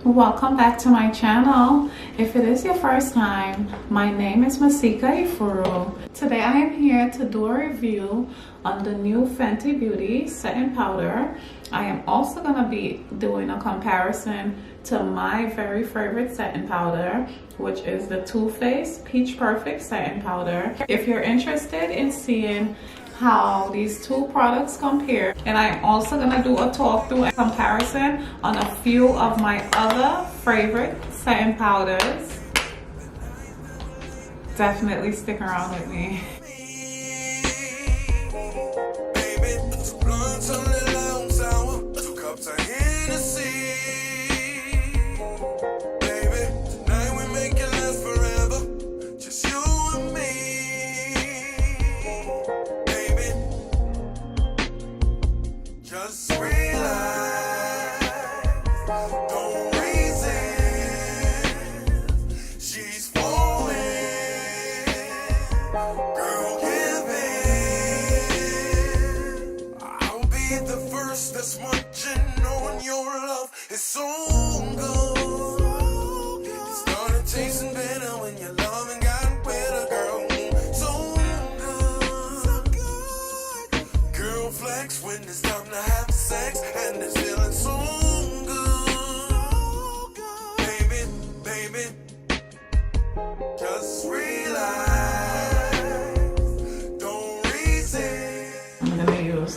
Welcome back to my channel. If it is your first time, my name is Masika. Today I am here to do a review on the new Fenty Beauty setting powder. I am also going to be doing a comparison to my very favorite setting powder, which is the Too Faced Peach Perfect setting powder. If you're interested in seeing how these two products compare, and I'm also gonna do a talk through and comparison on a few of my other favorite setting powders. Definitely stick around with me.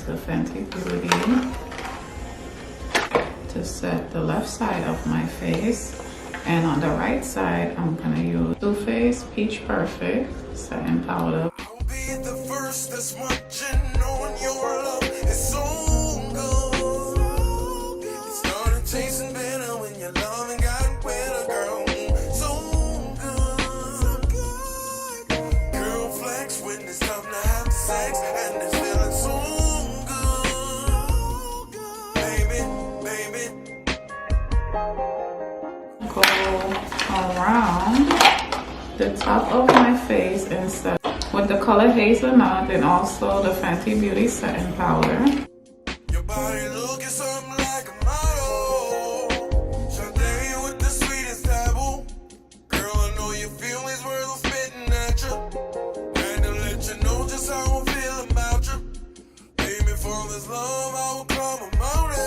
The Fenty Beauty to set the left side of my face, and on the right side I'm gonna use Too Faced Peach Perfect setting powder. I'll be the first that's munching on your love. It's so good. It started tasting better when your love and got better, girl. So good. Girl flex when it's time to have sex, and it's feeling so around the top of my face instead with the color Hazelnut and also the Fenty Beauty setting powder. Your body looking something like a model. Champagne with the sweetest taboo. Girl, I know you feel these words are spitting at you. And to let you know just how I feel about you. Baby, for this love I will climb a mountain.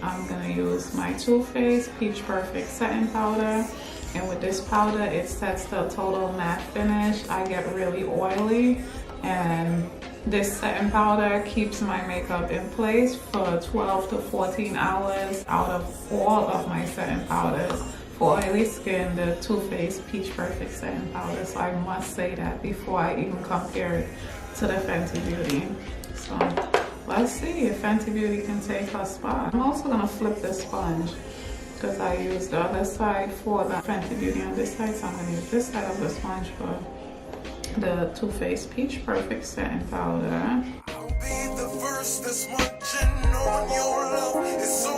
I'm gonna use my Too Faced Peach Perfect setting powder, and with this powder it sets the total matte finish. I get really oily, and this setting powder keeps my makeup in place for 12 to 14 hours. Out of all of my setting powders for oily skin, the Too Faced Peach Perfect setting powder, so I must say that before I even compare it to the Fenty Beauty. So let's see if Fenty Beauty can take her spot. I'm also gonna flip the sponge because I used the other side for the Fenty Beauty on this side, so I'm gonna use this side of the sponge for the Too Faced Peach Perfect setting powder. I'll be the first that's munching on your love. It's so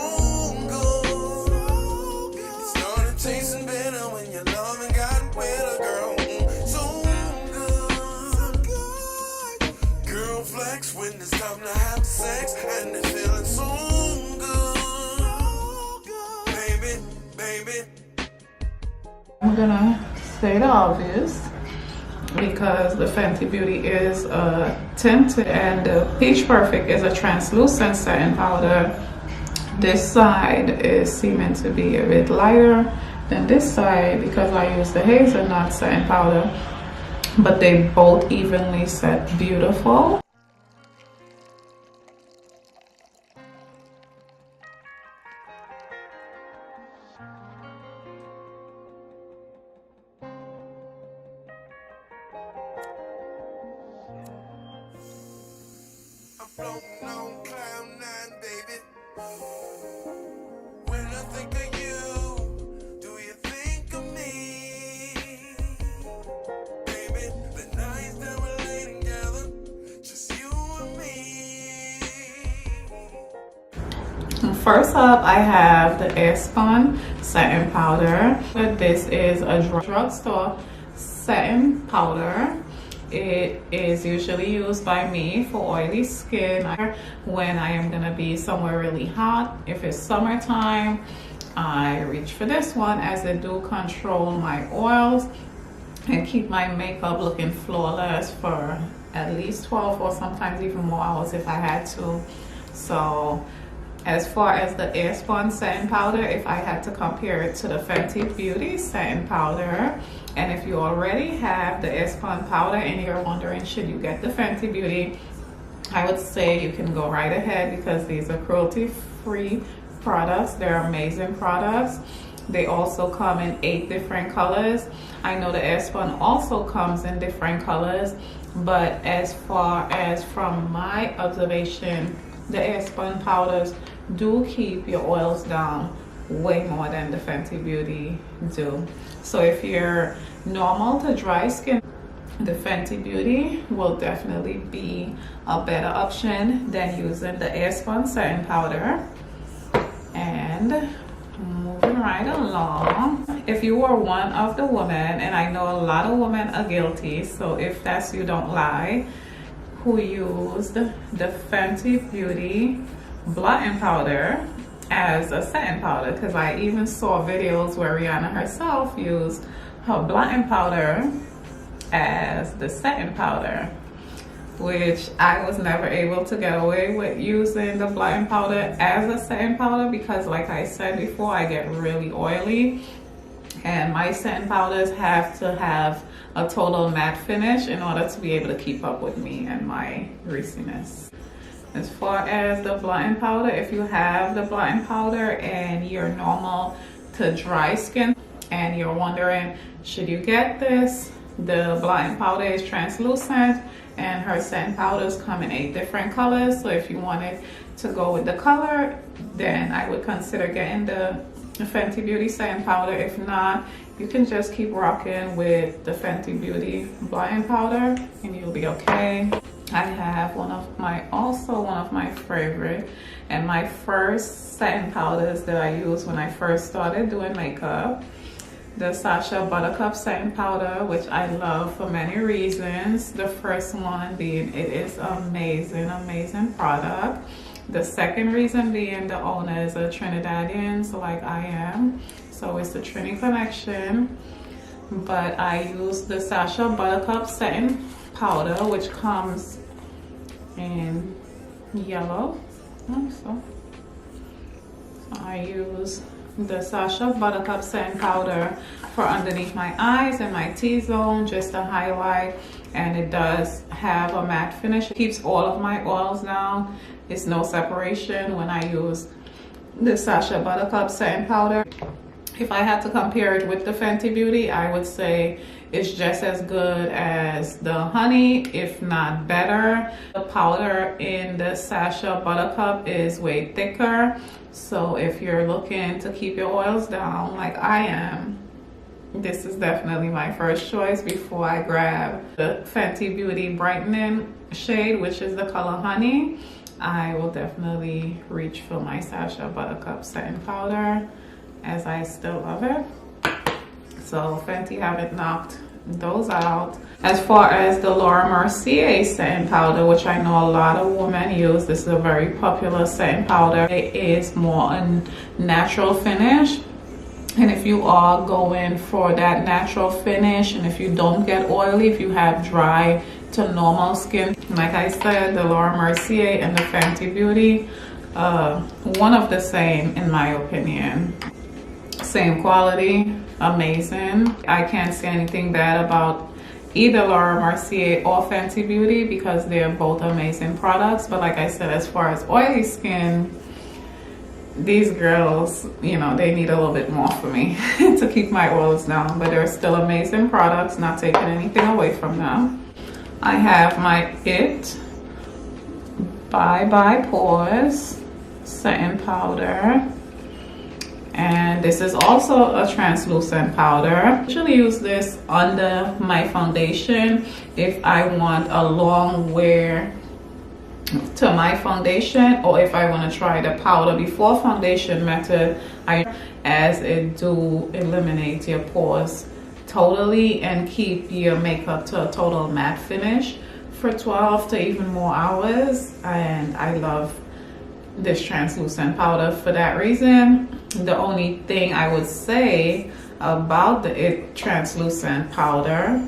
good. It started tasting better when your love and got better, girl. So good. Girl flex when it's time to have sex, and it's feeling so good. Baby. I'm gonna say the obvious because the Fenty Beauty is a tinted and the Peach Perfect is a translucent setting powder. This side is seeming to be a bit lighter than this side because I use the Hazelnut setting powder, but they both evenly set beautiful. Floating on cloud nine, baby. When I think of you, do you think of me? Baby, the nights that we lay together, just you and me. First up, I have the ESTÉE setting powder. This is a drugstore setting powder. It is usually used by me for oily skin when I am gonna be somewhere really hot. If it's summertime, I reach for this one, as it do control my oils and keep my makeup looking flawless for at least 12 or sometimes even more hours if I had to. So as far as the Airspun setting powder, if I had to compare it to the Fenty Beauty setting powder, and if you already have the Airspun powder and you're wondering should you get the Fenty Beauty, I would say you can go right ahead, because these are cruelty-free products. They're amazing products. They also come in 8 different colors. I know the Airspun also comes in different colors, but as far as from my observation, the Airspun powders do keep your oils down way more than the Fenty Beauty do. So if you're normal to dry skin, the Fenty Beauty will definitely be a better option than using the Airspun setting powder. And moving right along, if you are one of the women, and I know a lot of women are guilty, so if that's you, don't lie, who used the Fenty Beauty blotting powder as a setting powder, because I even saw videos where Rihanna herself used her blotting powder as the setting powder, which I was never able to get away with using the blotting powder as a setting powder, because like I said before, I get really oily and my setting powders have to have a total matte finish in order to be able to keep up with me and my greasiness. As far as the blotting powder, if you have the blotting powder and you're normal to dry skin and you're wondering should you get this, the blotting powder is translucent and her setting powders come in 8 different colors. So if you wanted to go with the color, then I would consider getting the Fenty Beauty setting powder. If not, you can just keep rocking with the Fenty Beauty blotting powder and you'll be okay. I have one of my favorite and my first setting powders that I used when I first started doing makeup, the Sacha Buttercup setting powder, which I love for many reasons. The first one being it is amazing product. The second reason being the owner is a Trinidadian, so like I am, so it's the Trini connection. But I use the Sacha Buttercup setting powder, which comes in yellow. So I use the Sacha Buttercup setting powder for underneath my eyes and my T-zone, just to highlight, and it does have a matte finish. It keeps all of my oils down. It's no separation when I use the Sacha Buttercup setting powder. If I had to compare it with the Fenty Beauty, I would say it's just as good as the honey, if not better. The powder in the Sacha Buttercup is way thicker, so if you're looking to keep your oils down like I am, this is definitely my first choice before I grab the Fenty Beauty brightening shade, which is the color honey. I will definitely reach for my Sacha Buttercup setting powder, as I still love it. So Fenty haven't knocked those out. As far as the Laura Mercier setting powder, which I know a lot of women use, this is a very popular setting powder. It is more a natural finish, and if you are going for that natural finish, and if you don't get oily, if you have dry to normal skin, like I said, the Laura Mercier and the Fenty Beauty, one of the same in my opinion. Same quality, amazing. I can't say anything bad about either Laura Mercier or Fenty Beauty because they're both amazing products. But like I said, as far as oily skin, these girls, you know, they need a little bit more for me to keep my oils down. But they're still amazing products, not taking anything away from them. I have my IT Bye Pores setting powder. And this is also a translucent powder. I usually use this under my foundation if I want a long wear to my foundation, or if I want to try the powder before foundation method, as it do eliminate your pores totally and keep your makeup to a total matte finish for 12 to even more hours. And I love this translucent powder for that reason. The only thing I would say about the translucent powder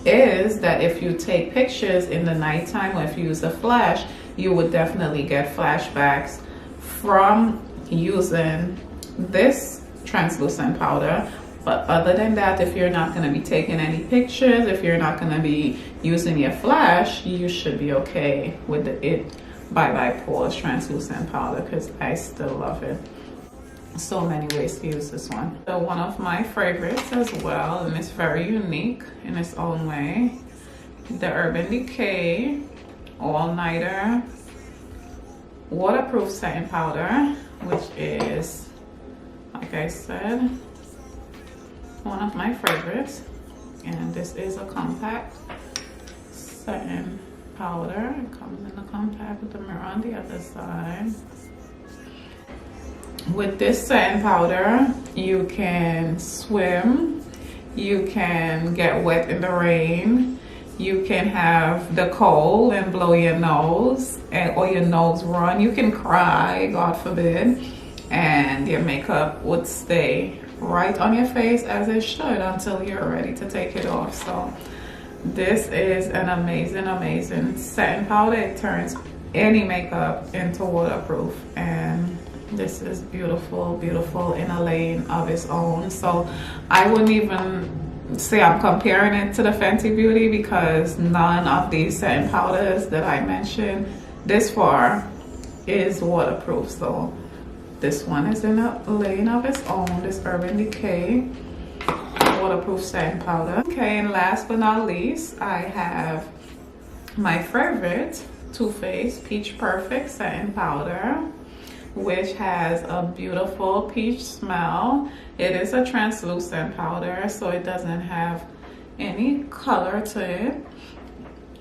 is that if you take pictures in the nighttime or if you use a flash, you would definitely get flashbacks from using this translucent powder. But other than that, if you're not going to be taking any pictures, if you're not going to be using your flash, you should be okay with the IT by Pores translucent powder, because I still love it. So many ways to use this one. So one of my favorites as well, and it's very unique in its own way, the Urban Decay All Nighter Waterproof Setting Powder, which is, like I said, one of my favorites. And this is a compact setting powder. It comes in the compact with the mirror on the other side. With this setting powder, you can swim, you can get wet in the rain, you can have the cold and blow your nose or your nose run, you can cry, God forbid, and your makeup would stay right on your face as it should until you're ready to take it off. So this is an amazing setting powder. It turns any makeup into waterproof, and this is beautiful in a lane of its own. So I wouldn't even say I'm comparing it to the Fenty Beauty, because none of these setting powders that I mentioned this far is waterproof. So this one is in a lane of its own, this Urban Decay waterproof setting powder. Okay, and last but not least, I have my favorite Too Faced Peach Perfect setting powder, which has a beautiful peach smell. It is a translucent powder, so it doesn't have any color to it.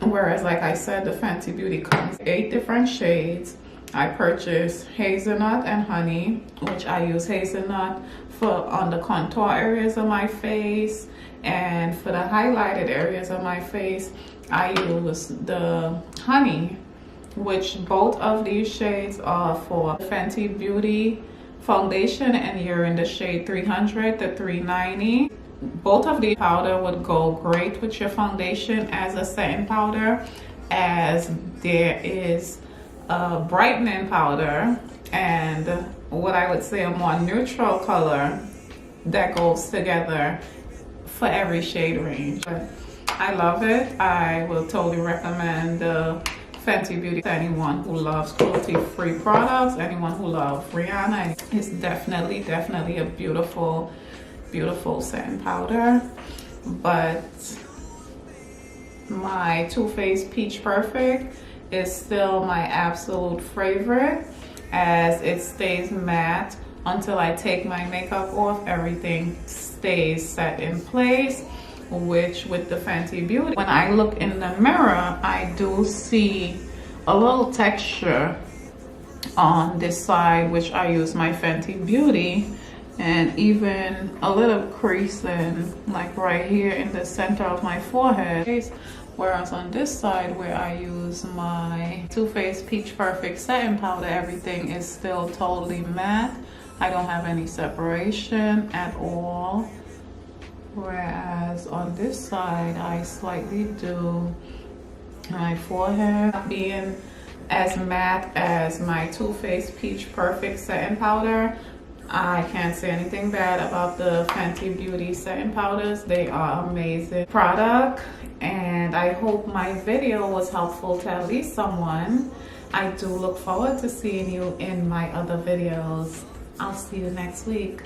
Whereas, like I said, the Fenty Beauty comes 8 different shades. I purchased hazelnut and honey, which I use hazelnut for on the contour areas of my face, and for the highlighted areas of my face, I use the honey, which both of these shades are for Fenty Beauty foundation, and you're in the shade 300 to 390. Both of these powder would go great with your foundation as a setting powder, as there is a brightening powder and what I would say a more neutral color that goes together for every shade range. But I love it. I will totally recommend the Fenty Beauty to anyone who loves cruelty-free products, anyone who loves Rihanna. It's definitely a beautiful setting powder. But my Too Faced Peach Perfect is still my absolute favorite, as it stays matte until I take my makeup off. Everything stays set in place, which with the Fenty Beauty, when I look in the mirror, I do see a little texture on this side, which I use my Fenty Beauty, and even a little creasing like right here in the center of my forehead. Whereas on this side where I use my Too Faced Peach Perfect setting powder, everything is still totally matte. I don't have any separation at all. Whereas on this side, I slightly do. My forehead being as matte as my Too Faced Peach Perfect setting powder, I can't say anything bad about the Fenty Beauty setting powders. They are amazing product, and I hope my video was helpful to at least someone. I do look forward to seeing you in my other videos. I'll see you next week.